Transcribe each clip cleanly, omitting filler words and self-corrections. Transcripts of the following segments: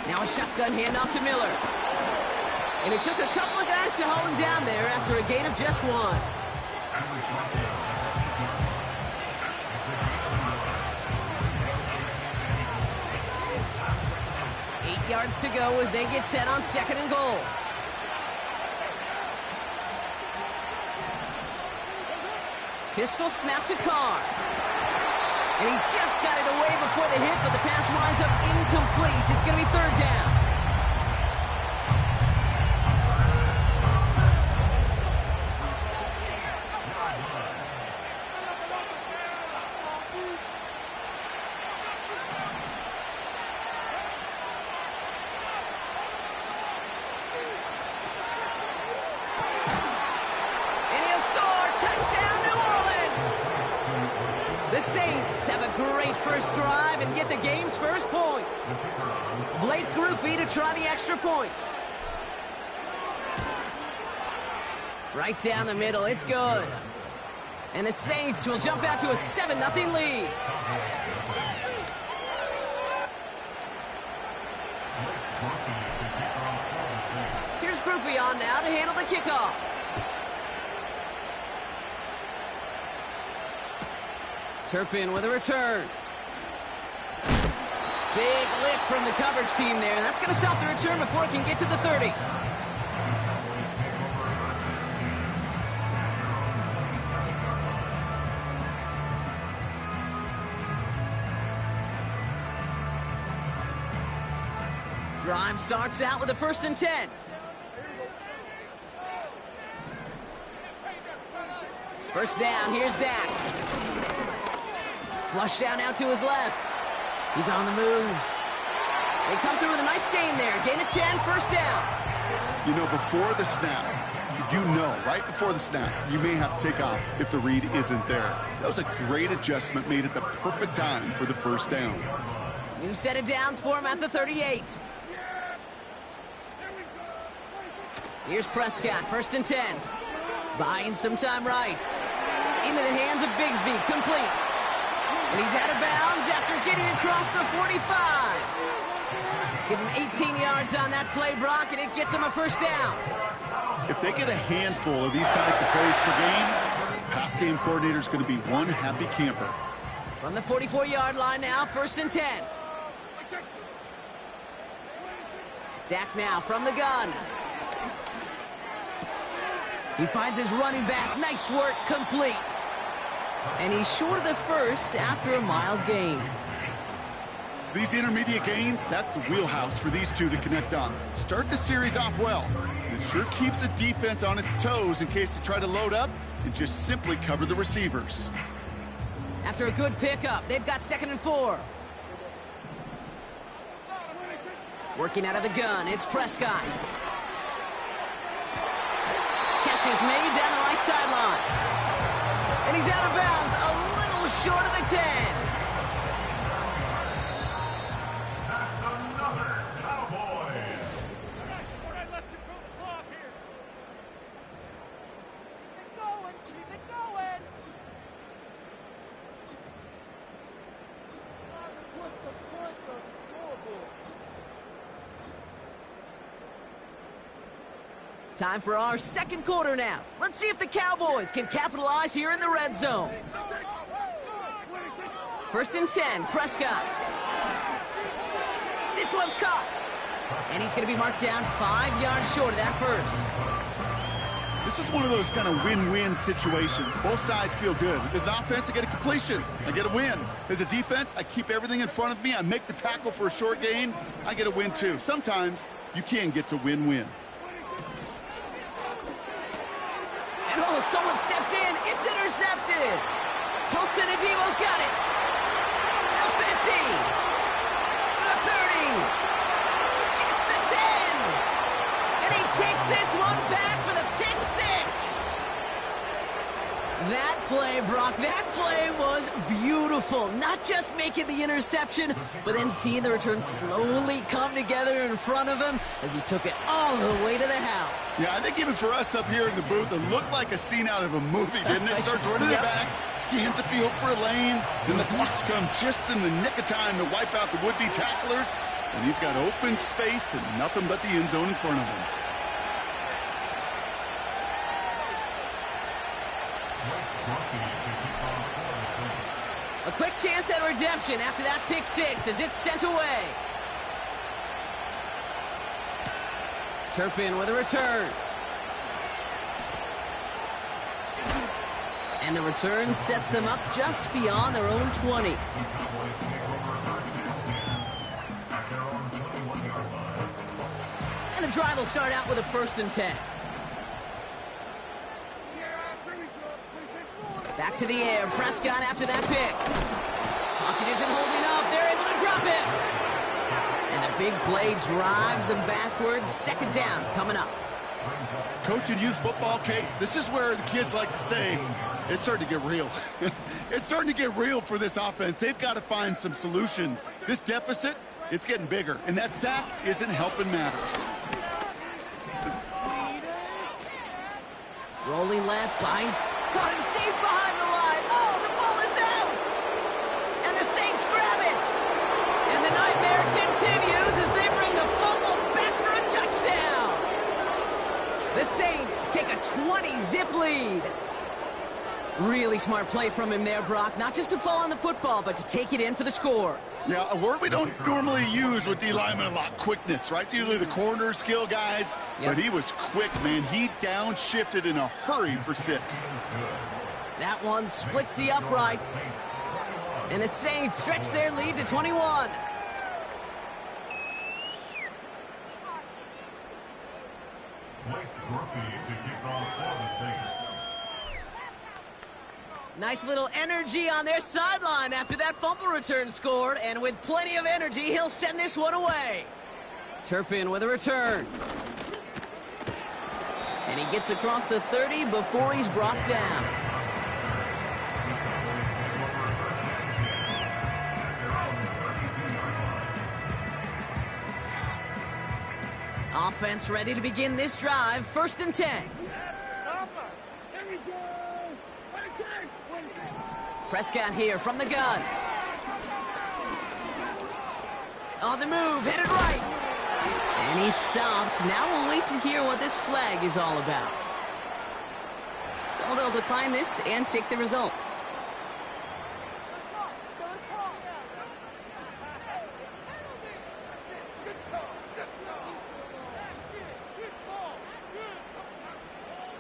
Now a shotgun handoff to Miller. And it took a couple of guys to hold him down there after a gain of just one. 8 yards to go as they get set on 2nd and goal. Pistol snap to Carr. And he just got it away before the hit, but the pass winds up incomplete. It's going to be 3rd down. The Saints have a great first drive and get the game's first points. Blake Groupie to try the extra point. Right down the middle, it's good. And the Saints will jump out to a 7-0 lead. Here's Groupie on now to handle the kickoff. Turpin with a return. Big lick from the coverage team there. That's going to stop the return before it can get to the 30. Drive starts out with a 1st and 10. First down, here's Dak. Flush down out to his left. He's on the move. They come through with a nice gain there. Gain of 10, 1st down. You know, before the snap, right before the snap, you may have to take off if the read isn't there. That was a great adjustment made at the perfect time for the 1st down. New set of downs for him at the 38. Here's Prescott, 1st and 10. Buying some time right. Into the hands of Bigsby, complete. And he's out of bounds after getting across the 45. Give him 18 yards on that play, Brock, and it gets him a 1st down. If they get a handful of these types of plays per game, pass game coordinator's going to be one happy camper. From the 44-yard line now, 1st and 10. Dak now from the gun. He finds his running back. Nice work, complete. And he's short of the 1st after a mild gain. These intermediate gains, that's the wheelhouse for these two to connect on. Start the series off well. It sure keeps the defense on its toes in case they try to load up and just simply cover the receivers. After a good pickup, they've got 2nd and 4. Working out of the gun, it's Prescott. Catch is made down the right sideline. And he's out of bounds, a little short of the 10. That's another Cowboy. All right, let's control the clock here. Keep it going. Put some points on the scoreboard. Time for our 2nd quarter now. Let's see if the Cowboys can capitalize here in the red zone. 1st and 10, Prescott. This one's caught. And he's going to be marked down 5 yards short of that 1st. This is one of those kind of win-win situations. Both sides feel good. As an offense, I get a completion. I get a win. As a defense, I keep everything in front of me. I make the tackle for a short gain. I get a win, too. Sometimes you can get to win-win. And oh, someone stepped in. It's intercepted. Colson Adebo's got it. The 50. The 30. Gets the 10. And he takes this one back for the pick 6. That play, Brock, that play was beautiful. Not just making the interception, but then seeing the return slowly come together in front of him as he took it all the way to the house. Yeah, I think even for us up here in the booth, it looked like a scene out of a movie, didn't it? Starts running it back, scans the field for a lane, then the blocks come just in the nick of time to wipe out the would-be tacklers, and he's got open space and nothing but the end zone in front of him. A quick chance at redemption after that pick six as it's sent away. Turpin with a return. And the return sets them up just beyond their own 20. And the drive will start out with a 1st and 10. Back to the air. Prescott after that pick. Pocket isn't holding up. They're able to drop it. And the big play drives them backwards. 2nd down coming up. Coaching youth football, Kate, this is where the kids like to say, it's starting to get real. It's starting to get real for this offense. They've got to find some solutions. This deficit, it's getting bigger. And that sack isn't helping matters. Rolling left, finds, caught him deep behind the line. Oh, the ball is out! And the Saints grab it! And the nightmare continues as they bring the fumble back for a touchdown! The Saints take a 20-zip lead. Really smart play from him there, Brock. Not just to fall on the football, but to take it in for the score. Yeah, a word we don't normally use with D linemen a lot, quickness, right? It's usually the corner skill guys, but he was quick, man. He downshifted in a hurry for 6. That one splits the uprights. And the Saints stretch their lead to 21. Nice little energy on their sideline after that fumble return scored, and with plenty of energy, he'll send this one away. Turpin with a return. And he gets across the 30 before he's brought down. Offense ready to begin this drive. 1st and 10. Prescott here from the gun. On the move, headed right. And he's stopped. Now we'll wait to hear what this flag is all about. So they'll decline this and take the results.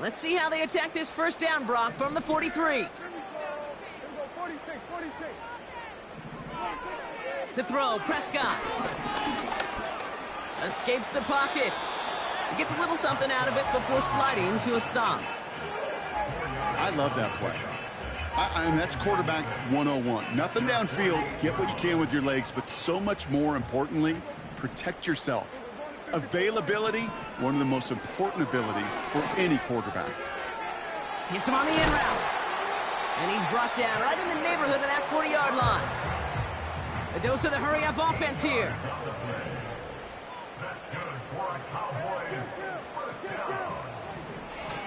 Let's see how they attack this 1st down, Brock, from the 43. To throw, Prescott. Escapes the pocket. He gets a little something out of it before sliding to a stop. I love that play. I mean, that's quarterback 101. Nothing downfield, get what you can with your legs, but so much more importantly, protect yourself. Availability, one of the most important abilities for any quarterback. Hits him on the in route. And he's brought down right in the neighborhood of that 40-yard line. A dose of the hurry-up offense here.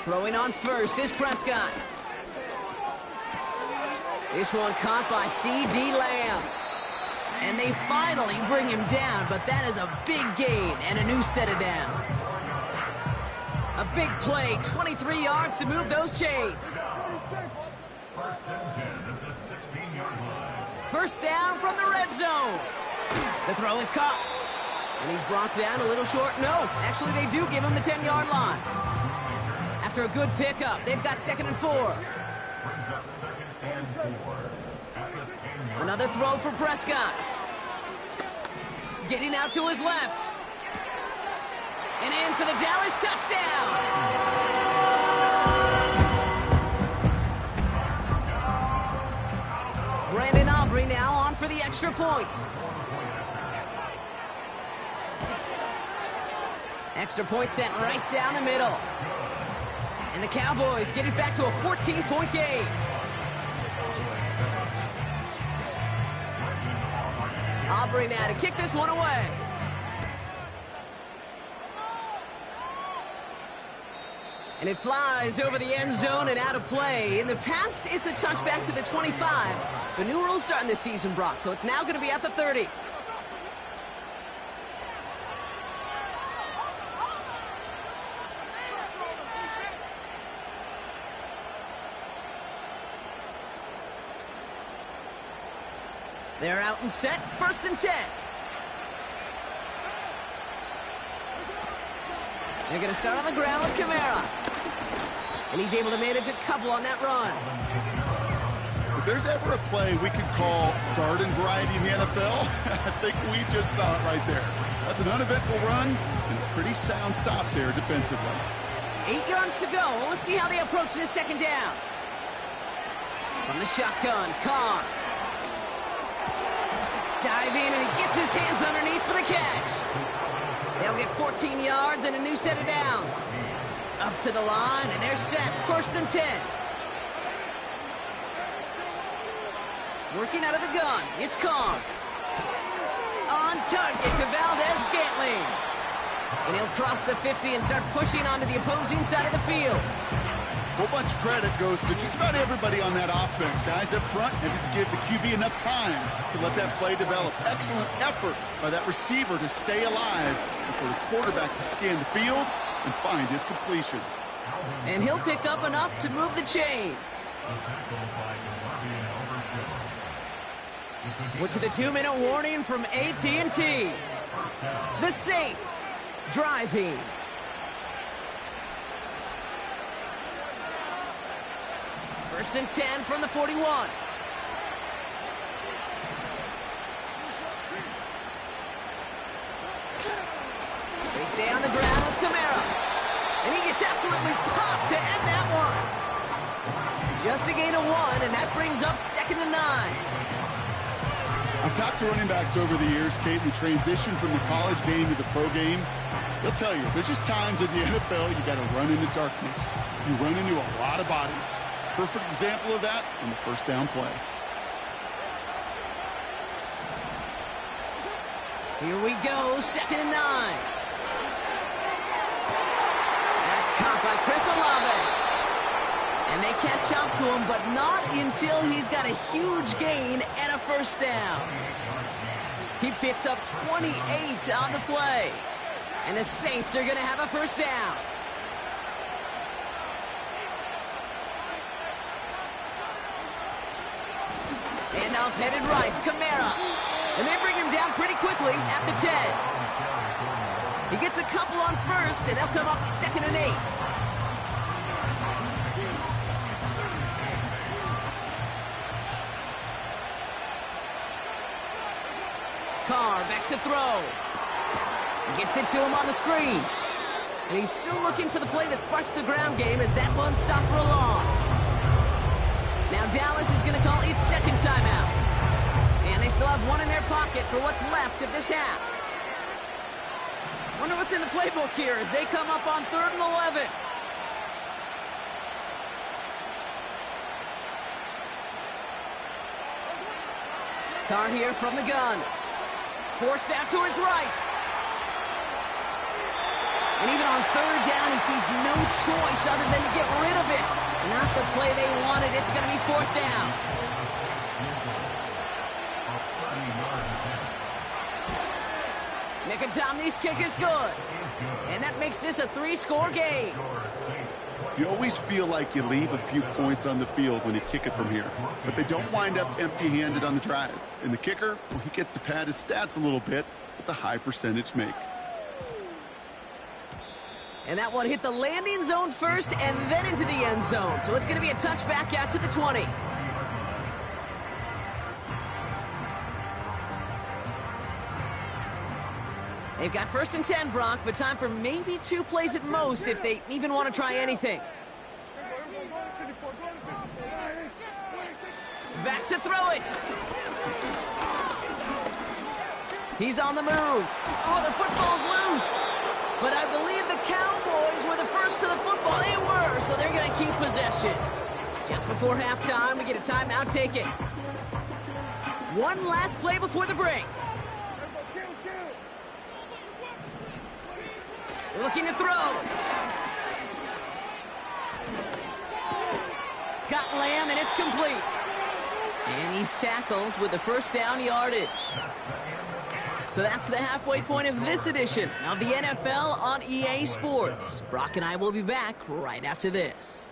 Throwing on first is Prescott. This one caught by C.D. Lamb. And they finally bring him down, but that is a big gain and a new set of downs. A big play, 23 yards to move those chains. 1st down from the red zone. The throw is caught. And he's brought down a little short. No, actually they do give him the 10-yard line. After a good pickup, they've got 2nd and 4. Another throw for Prescott. Getting out to his left. And in for the Dallas touchdown. Brandon Aubrey now on for the extra point. Extra point sent right down the middle. And the Cowboys get it back to a 14-point game. Aubrey now to kick this one away. And it flies over the end zone and out of play. In the past, it's a touchback to the 25. The new rules starting this season, Brock, so it's now going to be at the 30. They're out and set, 1st and 10. They're going to start on the ground with Kamara. And he's able to manage a couple on that run. If there's ever a play we could call garden variety in the NFL, I think we just saw it right there. That's an uneventful run and a pretty sound stop there defensively. 8 yards to go. Well, let's see how they approach this 2nd down. From the shotgun, Carr. Dive in, and he gets his hands underneath for the catch. They'll get 14 yards and a new set of downs. Up to the line, and they're set. 1st and 10. Working out of the gun, it's Carr. On target to Valdez-Scantling. And he'll cross the 50 and start pushing onto the opposing side of the field. A whole bunch of credit goes to just about everybody on that offense. Guys up front had to give the QB enough time to let that play develop. Excellent effort by that receiver to stay alive and for the quarterback to scan the field and find his completion. And he'll pick up enough to move the chains. We're to the 2-minute warning from AT&T. The Saints driving. First and 10 from the 41. They stay on the ground with Kamara. And he gets absolutely popped to end that one. Just a gain of 1, and that brings up 2nd and 9. I've talked to running backs over the years, Kate, the transition from the college game to the pro game. They'll tell you, there's just times in the NFL you got to run into darkness. You run into a lot of bodies. Perfect example of that on the 1st down play. Here we go, 2nd and 9. That's caught by Chris Olave. And they catch up to him, but not until he's got a huge gain and a 1st down. He picks up 28 on the play. And the Saints are going to have a 1st down. Handoff headed right, Kamara. And they bring him down pretty quickly at the 10. He gets a couple on 1st, and they'll come up 2nd and 8. Carr back to throw. Gets it to him on the screen. And he's still looking for the play that sparks the ground game as that one stopped for a loss. Now Dallas is going to call its 2nd timeout. And they still have 1 in their pocket for what's left of this half. Wonder what's in the playbook here as they come up on 3rd and 11. Carr here from the gun. Forced out to his right. And even on 3rd down, he sees no choice other than to get rid of it. Not the play they wanted. It's going to be 4th down. Nicotomni's kick is good. And that makes this a 3-score game. You always feel like you leave a few points on the field when you kick it from here. But they don't wind up empty-handed on the drive. And the kicker, well, he gets to pad his stats a little bit with a high percentage make. And that one hit the landing zone first and then into the end zone. So it's going to be a touchback out to the 20. They've got 1st and 10, Brock, but time for maybe 2 plays at most if they even want to try anything. Back to throw it. He's on the move. Oh, the football's loose. But I believe the Cowboys were the first to the football. They were, so they're going to keep possession. Just before halftime, we get a timeout taken. One last play before the break. Looking to throw. Got Lamb, and it's complete. And he's tackled with the first down yardage. So that's the halfway point of this edition of the NFL on EA Sports. Brock and I will be back right after this.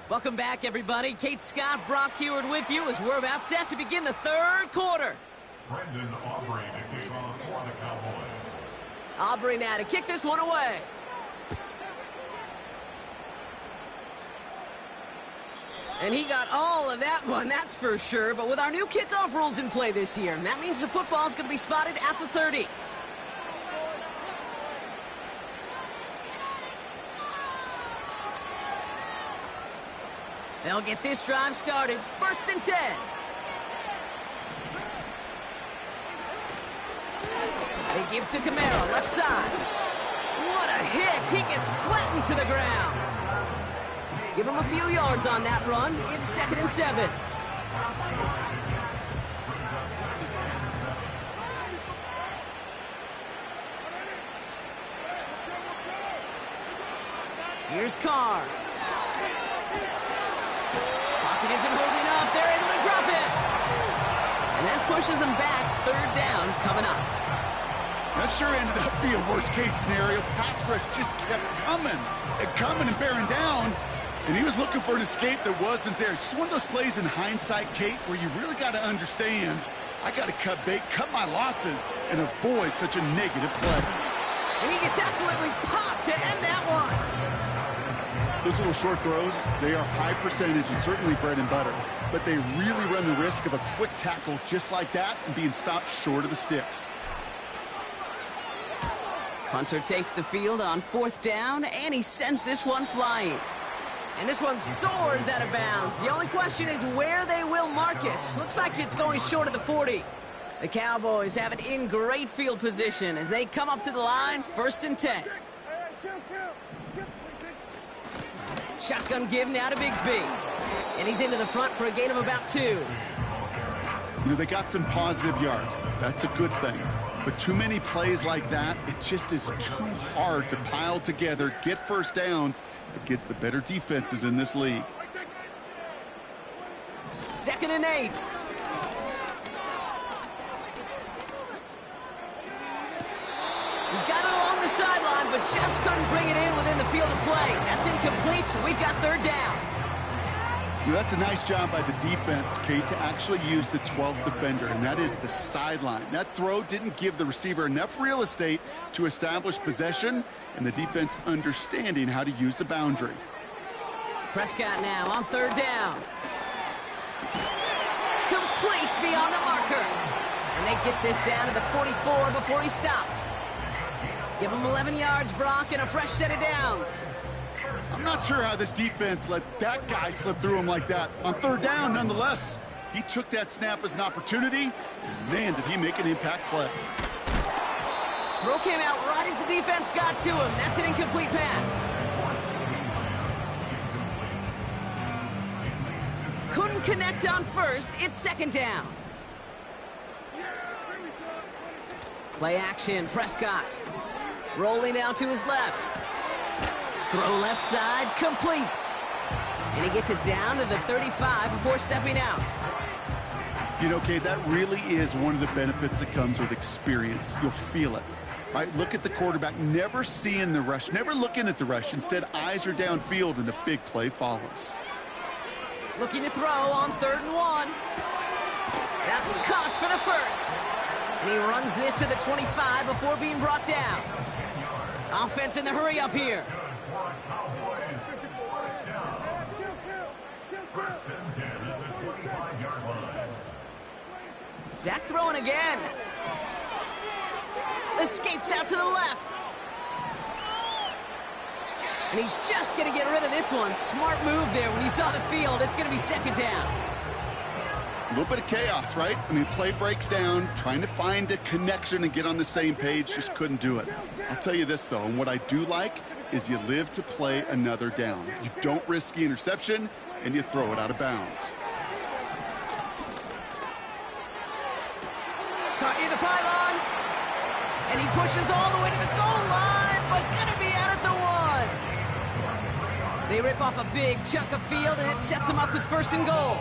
Welcome back, everybody. Kate Scott, Brock Heward with you as we're about set to begin the third quarter. Brendan Aubrey to kick off for the Cowboys. Aubrey now to kick this one away. And he got all of that one, that's for sure. But with our new kickoff rules in play this year, that means the football is going to be spotted at the 30. They'll get this drive started. 1st and 10. They give to Camaro, left side. What a hit. He gets flattened to the ground. Give him a few yards on that run. It's 2nd and 7. Here's Carr. Pocket isn't holding up. They're able to drop it. And that pushes them back. 3rd down coming up. That sure ended up being a worst-case scenario. Pass rush just kept coming and bearing down. And he was looking for an escape that wasn't there. It's one of those plays in hindsight, Kate, where you really got to understand, I got to cut bait, cut my losses, and avoid such a negative play. And he gets absolutely popped to end that one. Those little short throws, they are high percentage and certainly bread and butter. But they really run the risk of a quick tackle just like that and being stopped short of the sticks. Hunter takes the field on 4th down, and he sends this one flying. And this one soars out of bounds. The only question is where they will mark it. Looks like it's going short of the 40. The Cowboys have it in great field position as they come up to the line, 1st and 10. Shotgun give now to Bigsby. And he's into the front for a gain of about 2. You know, they got some positive yards. That's a good thing. But too many plays like that, it just is too hard to pile together, get first downs against the better defenses in this league. 2nd and 8. He got it along the sideline, but just couldn't bring it in within the field of play. That's incomplete, so we've got 3rd down. You know, that's a nice job by the defense, Kate, to actually use the 12th defender, and that is the sideline. That throw didn't give the receiver enough real estate to establish possession, and the defense understanding how to use the boundary. Prescott now on 3rd down. Complete beyond the marker. And they get this down to the 44 before he stopped. Give him 11 yards, Brock, and a fresh set of downs. I'm not sure how this defense let that guy slip through him like that. On 3rd down, nonetheless, he took that snap as an opportunity. Man, did he make an impact play. Throw came out right as the defense got to him. That's an incomplete pass. Couldn't connect on 1st. It's 2nd down. Play action, Prescott. Rolling out to his left. Throw left side, complete. And he gets it down to the 35 before stepping out. You know, Kate, that really is one of the benefits that comes with experience. You'll feel it. Right? Look at the quarterback, never seeing the rush, never looking at the rush. Instead, eyes are downfield, and the big play follows. Looking to throw on 3rd and 1. That's caught for the 1st. And he runs this to the 25 before being brought down. Offense in the hurry up here. Dak throwing again. Escapes out to the left. And he's just going to get rid of this one. Smart move there when you saw the field. It's going to be second down. A little bit of chaos, right? I mean, play breaks down, trying to find a connection and get on the same page, just couldn't do it. I'll tell you this, though, and what I do like is you live to play another down. You don't risk the interception, and you throw it out of bounds. Caught near the pylon. And he pushes all the way to the goal line, but gonna be out at the 1. They rip off a big chunk of field, and it sets them up with first and goal.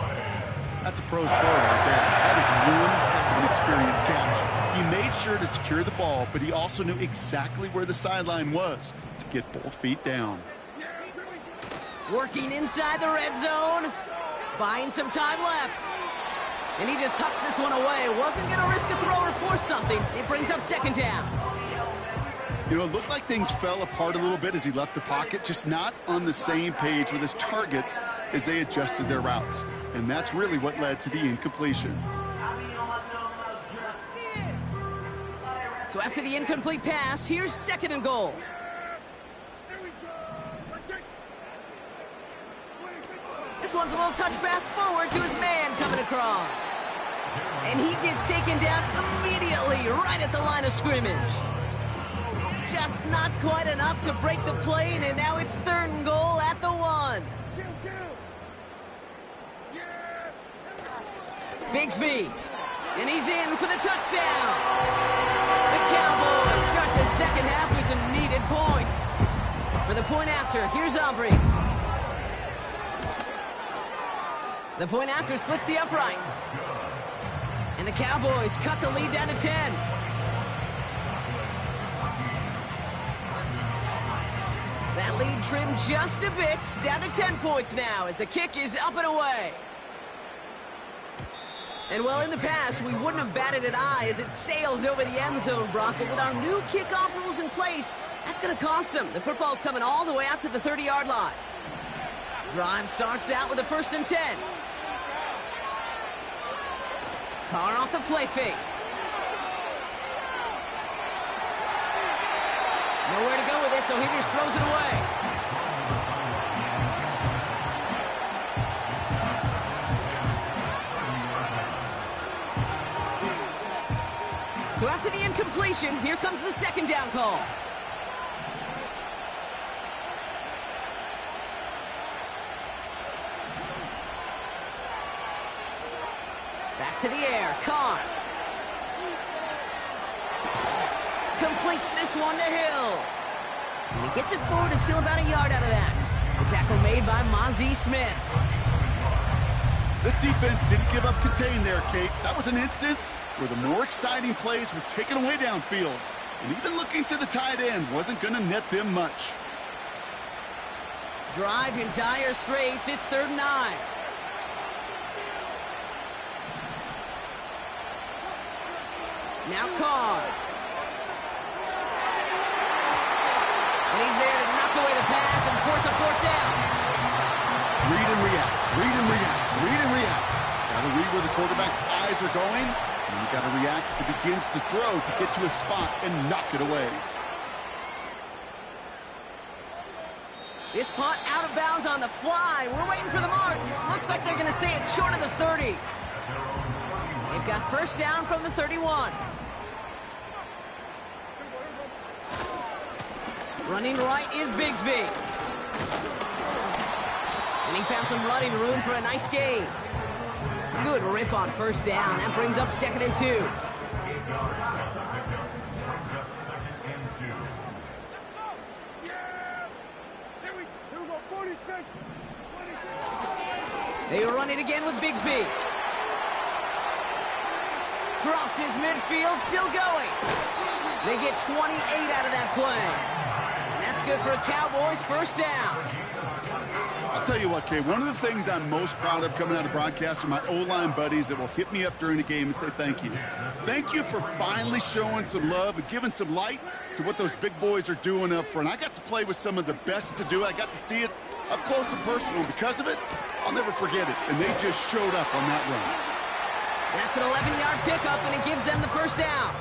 That's a pro's pro right there. That is one heck of an experienced catch. He made sure to secure the ball, but he also knew exactly where the sideline was to get both feet down. Working inside the red zone. Buying some time left. And he just hucks this one away. Wasn't going to risk a throw or force something. It brings up second down. You know, it looked like things fell apart a little bit as he left the pocket, just not on the same page with his targets as they adjusted their routes. And that's really what led to the incompletion. So after the incomplete pass, here's second and goal. This one's a little touch pass forward to his man coming across. And he gets taken down immediately right at the line of scrimmage. Just not quite enough to break the play, and now it's third and goal at the 1. Bigsby, and he's in for the touchdown. The Cowboys start the second half with some needed points. For the point after, here's Aubrey. The point after splits the uprights. And the Cowboys cut the lead down to 10. That lead trimmed just a bit, down to 10 points now as the kick is up and away. And well, in the past, we wouldn't have batted an eye as it sails over the end zone, Brock. But with our new kickoff rules in place, that's going to cost them. The football's coming all the way out to the 30-yard line. Drive starts out with a 1st and 10. Carr off the play fake. Nowhere to go with it, so he just throws it away. So after the incompletion, here comes the second down call. Back to the air, Carr. Completes this one to Hill. And he gets it forward and still about a yard out of that. The tackle made by Mozzie Smith. This defense didn't give up contain there, Kate. That was an instance where the more exciting plays were taken away downfield. And even looking to the tight end wasn't going to net them much. Drive in dire straits. It's 3rd and 9. Now Carr. And he's there to knock away the pass and force a 4th down. Read and react, read and react, read and react. Got to read where the quarterback's eyes are going, and you got to react as he begins to throw to get to a spot and knock it away. This punt out of bounds on the fly. We're waiting for the mark. Looks like they're going to say it's short of the 30. They've got first down from the 31. Running right is Bigsby. And he found some running room for a nice gain. Good rip on first down. That brings up 2nd and 2. They run it again with Bigsby. Crosses midfield, still going. They get 28 out of that play. And that's good for a Cowboys first down. I'll tell you what, Kay, one of the things I'm most proud of coming out of broadcast are my O-line buddies that will hit me up during the game and say thank you. Thank you for finally showing some love and giving some light to what those big boys are doing up front. I got to play with some of the best to do it. I got to see it up close and personal. Because of it, I'll never forget it. And they just showed up on that run. That's an 11-yard pickup, and it gives them the first down.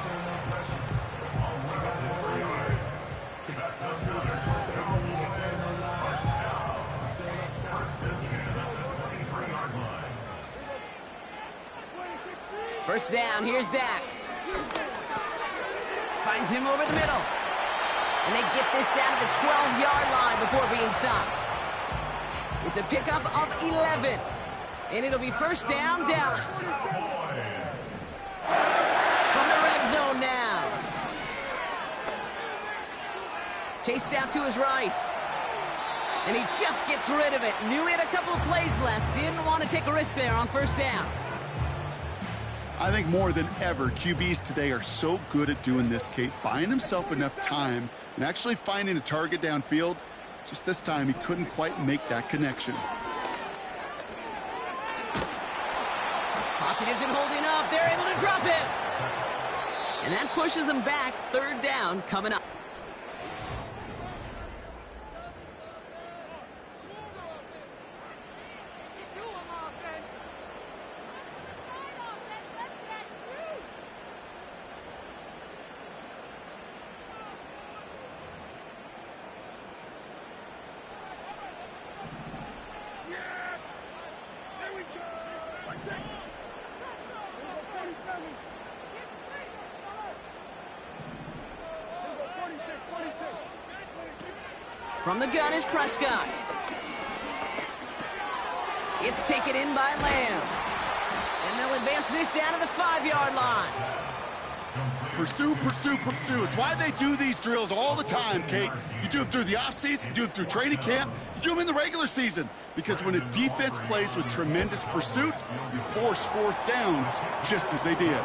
First down, here's Dak. Finds him over the middle. And they get this down to the 12-yard line before being stopped. It's a pickup of 11. And it'll be first down, Dallas. From the red zone now. Chased out to his right. And he just gets rid of it. Knew he had a couple of plays left. Didn't want to take a risk there on first down. I think more than ever, QBs today are so good at doing this, Kate, buying himself enough time and actually finding a target downfield. Just this time, he couldn't quite make that connection. Pocket isn't holding up. They're able to drop him. And that pushes them back. Third down coming up. From the gun is Prescott. It's taken in by Lamb. And they'll advance this down to the 5-yard line. Pursue, pursue, pursue. It's why they do these drills all the time, Kate. You do them through the offseason, you do them through training camp, you do them in the regular season. Because when a defense plays with tremendous pursuit, you force fourth downs just as they did.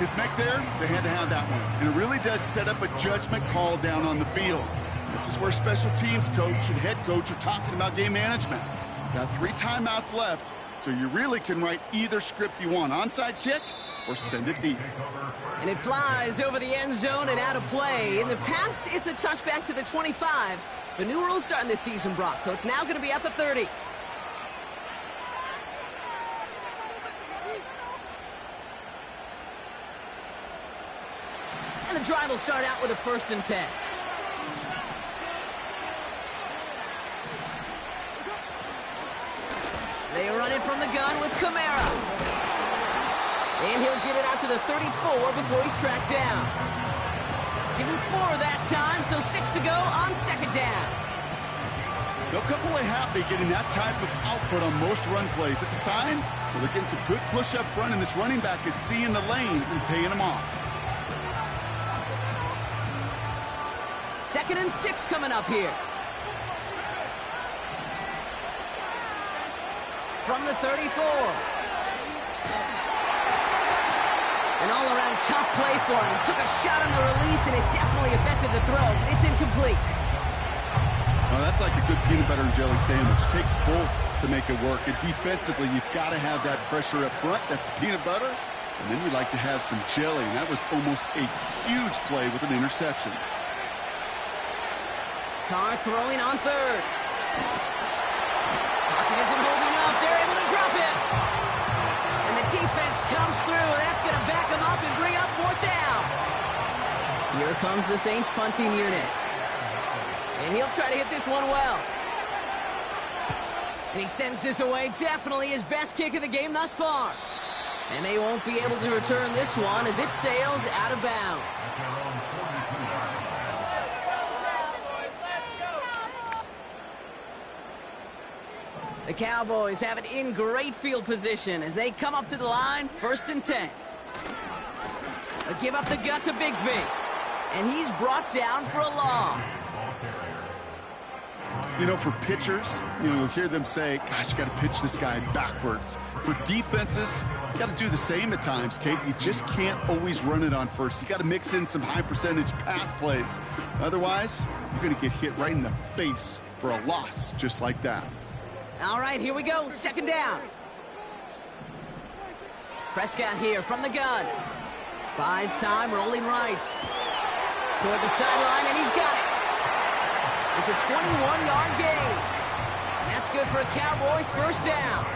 His neck there, they had to have that one. And it really does set up a judgment call down on the field. This is where special teams coach and head coach are talking about game management. Got 3 timeouts left, so you really can write either script you want. Onside kick or send it deep. And it flies over the end zone and out of play. In the past, it's a touchback to the 25. The new rules starting this season, Brock, so it's now going to be at the 30. And the drive will start out with a 1st and 10. They run it from the gun with Kamara. And he'll get it out to the 34 before he's tracked down. Give him 4 that time, so 6 to go on 2nd down. They'll come away happy getting that type of output on most run plays. It's a sign that they're getting some good push up front, and this running back is seeing the lanes and paying them off. 2nd and 6 coming up here. From the 34. An all-around tough play for him. He took a shot on the release, and it definitely affected the throw. It's incomplete. Well, that's like a good peanut butter and jelly sandwich. It takes both to make it work. And defensively, you've got to have that pressure up front. That's peanut butter. And then you like to have some jelly. And that was almost a huge play with an interception. Carr throwing on 3rd. Pocket isn't holding up. They're able to drop it. And the defense comes through. That's going to back them up and bring up 4th down. Here comes the Saints punting unit. And he'll try to hit this one well. And he sends this away. Definitely his best kick of the game thus far. And they won't be able to return this one as it sails out of bounds. The Cowboys have it in great field position as they come up to the line, 1st and 10. They'll give up the gut to Bigsby. And he's brought down for a loss. You know, for pitchers, you'll hear them say, gosh, you got to pitch this guy backwards. For defenses, you got to do the same at times, Kate. You just can't always run it on first. You got to mix in some high percentage pass plays. Otherwise, you're going to get hit right in the face for a loss just like that. All right, here we go. 2nd down. Prescott here from the gun. Buys time, rolling right. Toward the sideline, and he's got it. It's a 21-yard gain. And that's good for a Cowboys 1st down.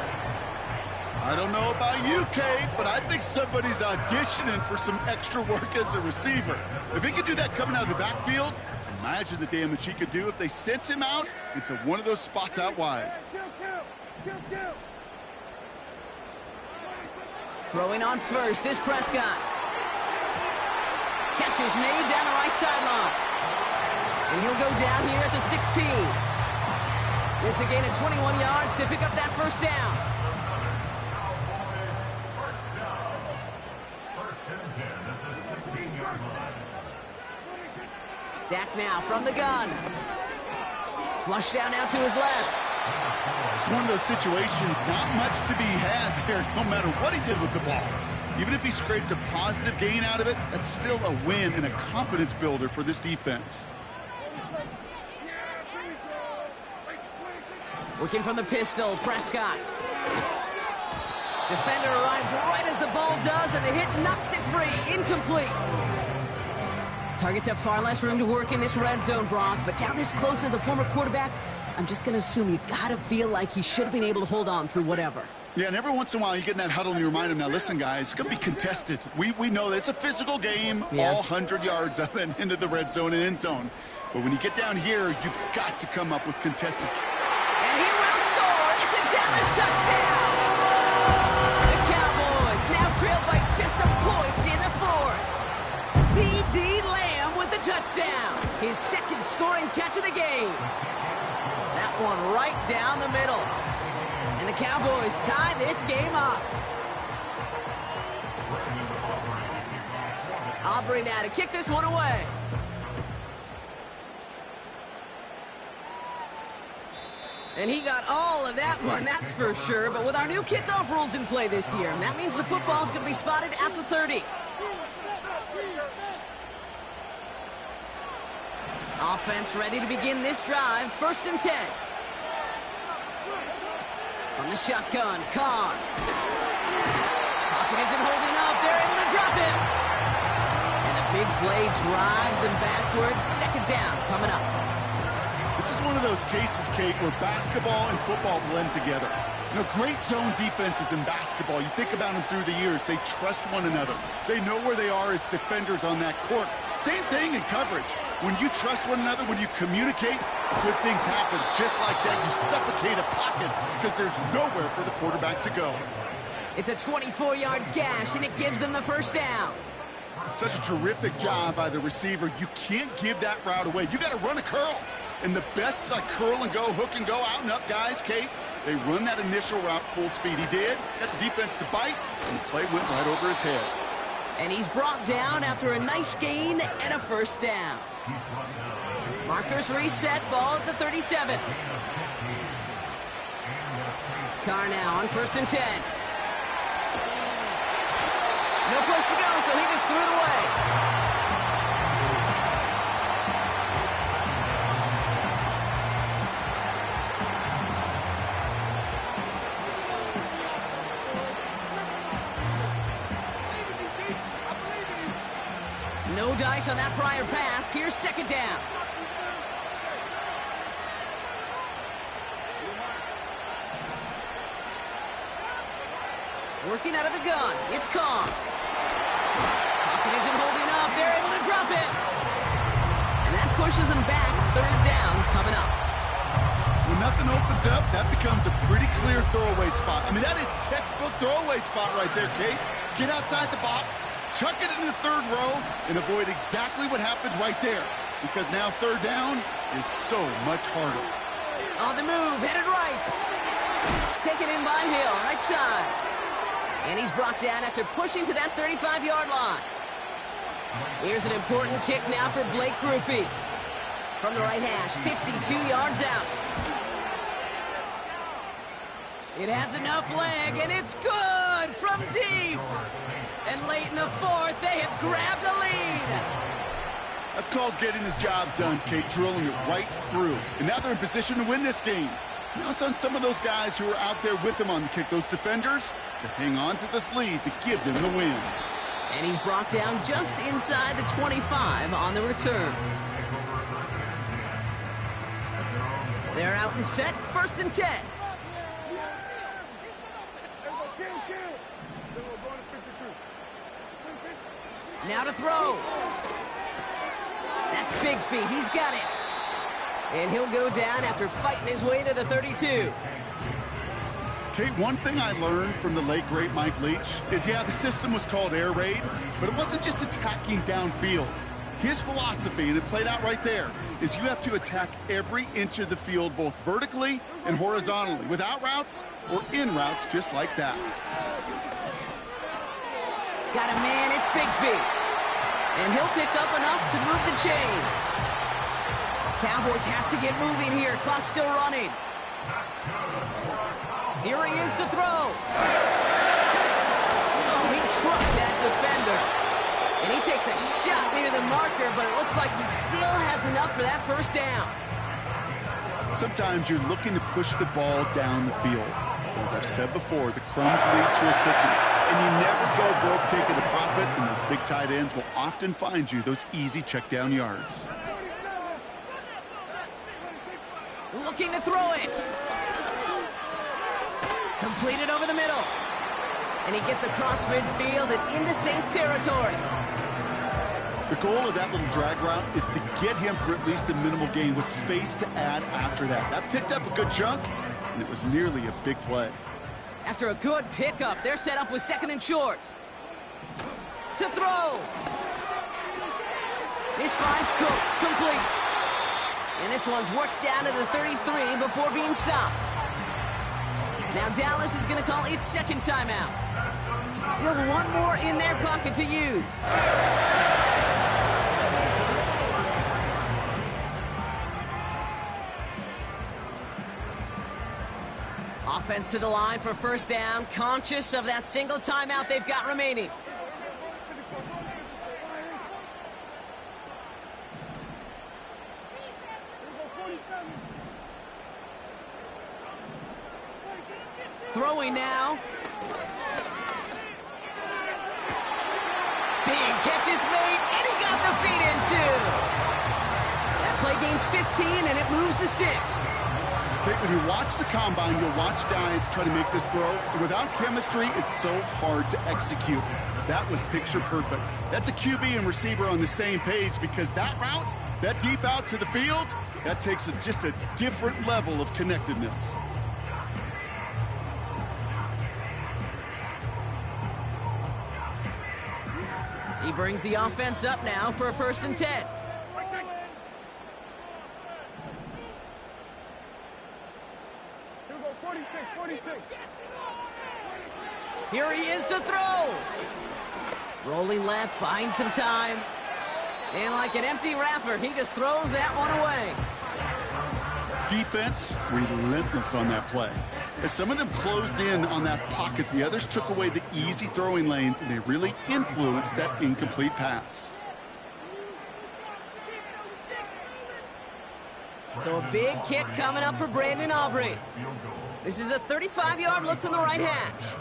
I don't know about you, Kate, but I think somebody's auditioning for some extra work as a receiver. If he could do that coming out of the backfield, imagine the damage he could do if they sent him out into one of those spots out wide. Throwing on first is Prescott. Catch is made down the right sideline. And he'll go down here at the 16. It's a gain of 21 yards to pick up that first down. First and 10 at the 16-yard line. Dak now from the gun. Flush down now to his left. It's one of those situations, not much to be had there, no matter what he did with the ball. Even if he scraped a positive gain out of it, that's still a win and a confidence builder for this defense. Working from the pistol, Prescott. Defender arrives right as the ball does, and the hit knocks it free. Incomplete. Targets have far less room to work in this red zone, Brock, but down this close as a former quarterback, I'm just going to assume you got to feel like he should have been able to hold on through whatever. Yeah, and every once in a while you get in that huddle and you remind him, now listen, guys, it's going to be contested. We know this. It's a physical game, all 100 yards of it into the red zone and end zone. But when you get down here, you've got to come up with contested. And he will score. It's a Dallas touchdown. The Cowboys now trail by just some points in the fourth. C.D. Lamb with the touchdown. His second scoring catch of the game. That one right down the middle. And the Cowboys tie this game up. Aubrey now to kick this one away. And he got all of that one, that's for sure. But with our new kickoff rules in play this year, that means the football is going to be spotted at the 30. Offense ready to begin this drive. First and 10. From the shotgun, Carr. Pocket isn't holding up. They're able to drop him. And a big play drives them backwards. Second down coming up. This is one of those cases, Kate, where basketball and football blend together. You know, great zone defenses in basketball, you think about them through the years, they trust one another. They know where they are as defenders on that court. Same thing in coverage. When you trust one another, when you communicate, good things happen. Just like that, you suffocate a pocket because there's nowhere for the quarterback to go. It's a 24-yard gash, and it gives them the first down. Such a terrific job by the receiver. You can't give that route away. You got to run a curl. And the best, like curl and go, hook and go, out and up guys, Kate, they run that initial route full speed. He did. Got the defense to bite, and the play went right over his head. And he's brought down after a nice gain and a first down. Markers reset, ball at the 37. Carr now on first and 10. No place to go, so he just threw it away. No dice on that prior pass. Here's second down. Working out of the gun. It's Carr. Pocket isn't holding up. They're able to drop it. And that pushes them back. Third down coming up. When nothing opens up, that becomes a pretty clear throwaway spot. I mean, that is textbook throwaway spot right there, Kate. Get outside the box, chuck it into the third row, and avoid exactly what happened right there. Because now third down is so much harder. On the move, headed right. Taken in by Hill, right side. And he's brought down after pushing to that 35-yard line. Here's an important kick now for Blake Grupe. From the right hash, 52 yards out. It has enough leg, and it's good from deep. And late in the fourth, they have grabbed a lead. That's called getting his job done, Kate, drilling it right through. And now they're in position to win this game. Now it's on some of those guys who are out there with them on the kick, those defenders, to hang on to this lead to give them the win. And he's brought down just inside the 25 on the return. They're out and set, first and 10. Now to throw. That's Bigsby. He's got it. And he'll go down after fighting his way to the 32. Kate, one thing I learned from the late, great Mike Leach is, yeah, the system was called air raid, but it wasn't just attacking downfield. His philosophy, and it played out right there, is you have to attack every inch of the field, both vertically and horizontally, without routes or in routes, just like that. Got a man, it's Bigsby. And he'll pick up enough to move the chains. Cowboys have to get moving here. Clock's still running. Here he is to throw. Oh, he trucked that defender. And he takes a shot near the marker, but it looks like he still has enough for that first down. Sometimes you're looking to push the ball down the field. As I've said before, the crumbs lead to a cookie. And you never go broke taking a profit, and those big tight ends will often find you those easy check down yards. Looking to throw it. Completed over the middle. And he gets across midfield and into Saints territory. The goal of that little drag route is to get him for at least a minimal gain with space to add after that. That picked up a good chunk, and it was nearly a big play. After a good pickup, they're set up with second and short. To throw. This finds Cooks, complete. And this one's worked down to the 33 before being stopped. Now Dallas is going to call its second timeout. Still one more in their pocket to use. Offense to the line for first down, conscious of that single timeout they've got remaining. Throwing now. Big catch is made, and he got the feet in too. That play gains 15, and it moves the sticks. When you watch the combine, you'll watch guys try to make this throw. And without chemistry, it's so hard to execute. That was picture perfect. That's a QB and receiver on the same page, because that route, that deep out to the field, that takes just a different level of connectedness. He brings the offense up now for a 1st and 10. Here he is to throw. Rolling left, buying some time. And like an empty wrapper, he just throws that one away. Defense, relentless on that play. As some of them closed in on that pocket, the others took away the easy throwing lanes, and they really influenced that incomplete pass. So a big kick coming up for Brandon Aubrey. This is a 35-yard look from the right hash.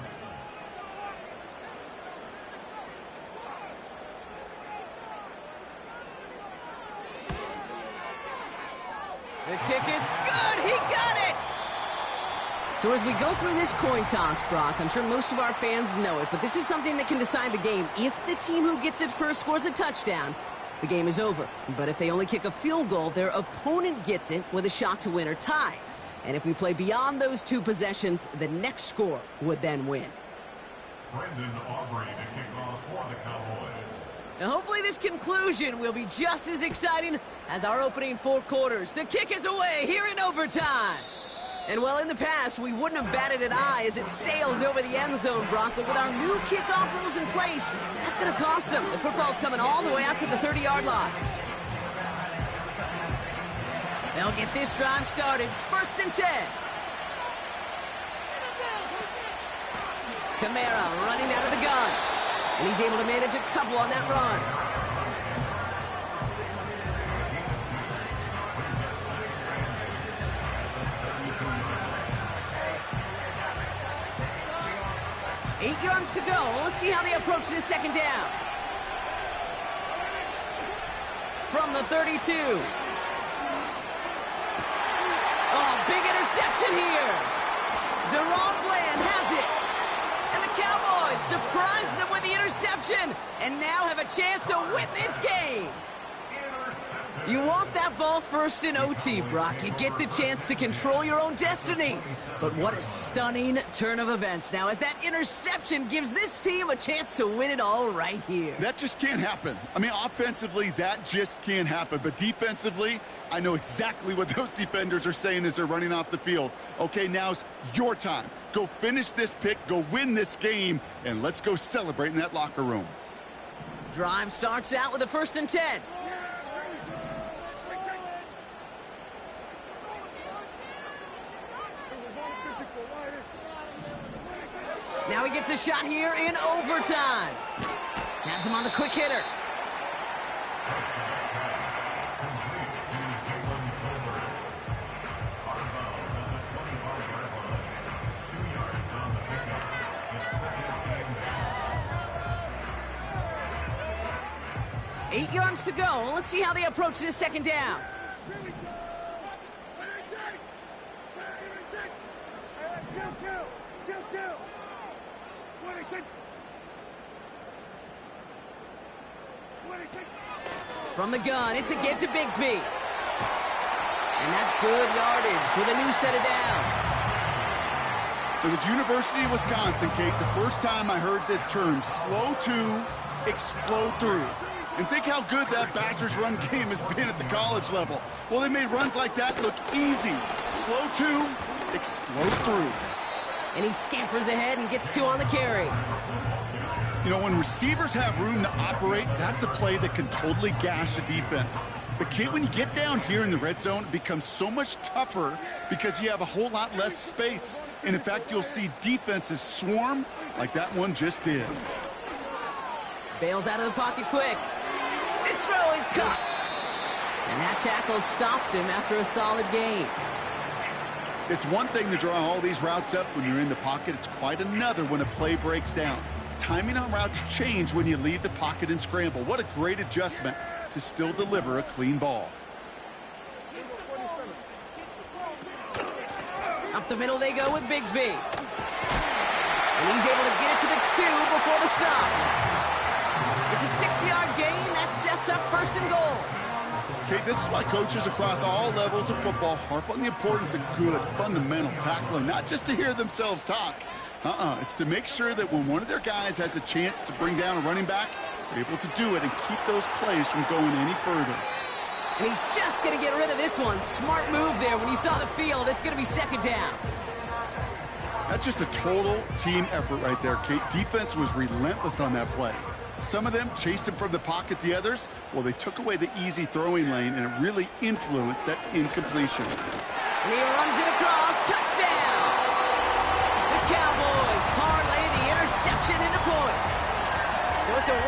The kick is good. He got it. So as we go through this coin toss, Brock, I'm sure most of our fans know it, but this is something that can decide the game. If the team who gets it first scores a touchdown, the game is over. But if they only kick a field goal, their opponent gets it with a shot to win or tie. And if we play beyond those two possessions, the next score would then win. Brandon Aubrey to kick off for the Cowboys. Now hopefully this conclusion will be just as exciting as our opening 4 quarters. The kick is away here in overtime. And well, in the past, we wouldn't have batted an eye as it sailed over the end zone, Brock. But with our new kickoff rules in place, that's going to cost them. The football's coming all the way out to the 30-yard line. They'll get this drive started. 1st and 10. Kamara running out of the gun. And he's able to manage a couple on that run. Eight yards to go. Let's see how they approach this second down. From the 32. Oh, big interception here. Deron Bland has it. And the Cowboys surprise them with the interception and now have a chance to win this game. You want that ball first in OT, Brock. You get the chance to control your own destiny. But what a stunning turn of events now, as that interception gives this team a chance to win it all right here. That just can't happen. I mean, offensively, that just can't happen. But defensively, I know exactly what those defenders are saying as they're running off the field. Okay, now's your time. Go finish this pick, go win this game, and let's go celebrate in that locker room. Drive starts out with a 1st and 10. Now he gets a shot here in overtime. Has him on the quick hitter. Eight yards to go. Let's see how they approach this 2nd down. From the gun, it's a give to Bigsby. And that's good yardage with a new set of downs. It was University of Wisconsin, Kate, the first time I heard this term, slow to explode through. And think how good that Badgers run game has been at the college level. Well, they made runs like that look easy. Slow to explode through. And he scampers ahead and gets 2 on the carry. You know, when receivers have room to operate, that's a play that can totally gash a defense. But, Kate, when you get down here in the red zone, it becomes so much tougher because you have a whole lot less space. And, in fact, you'll see defenses swarm like that one just did. Bails out of the pocket quick. This throw is caught. And that tackle stops him after a solid gain. It's one thing to draw all these routes up when you're in the pocket. It's quite another when a play breaks down. Timing on routes change when you leave the pocket and scramble. What a great adjustment to still deliver a clean ball. Up the middle they go with Bigsby. And he's able to get it to the 2 before the stop. It's a 6-yard gain. That sets up 1st and goal. Okay, this is why coaches across all levels of football harp on the importance of good, fundamental tackling, not just to hear themselves talk. It's to make sure that when one of their guys has a chance to bring down a running back, they're able to do it and keep those plays from going any further. And he's just going to get rid of this one. Smart move there. When you saw the field, it's going to be 2nd down. That's just a total team effort right there, Kate. Defense was relentless on that play. Some of them chased him from the pocket. The others, well, they took away the easy throwing lane, and it really influenced that incompletion. And he runs it across. Touchdown! The Cowboys parlay the interception into points. So it's a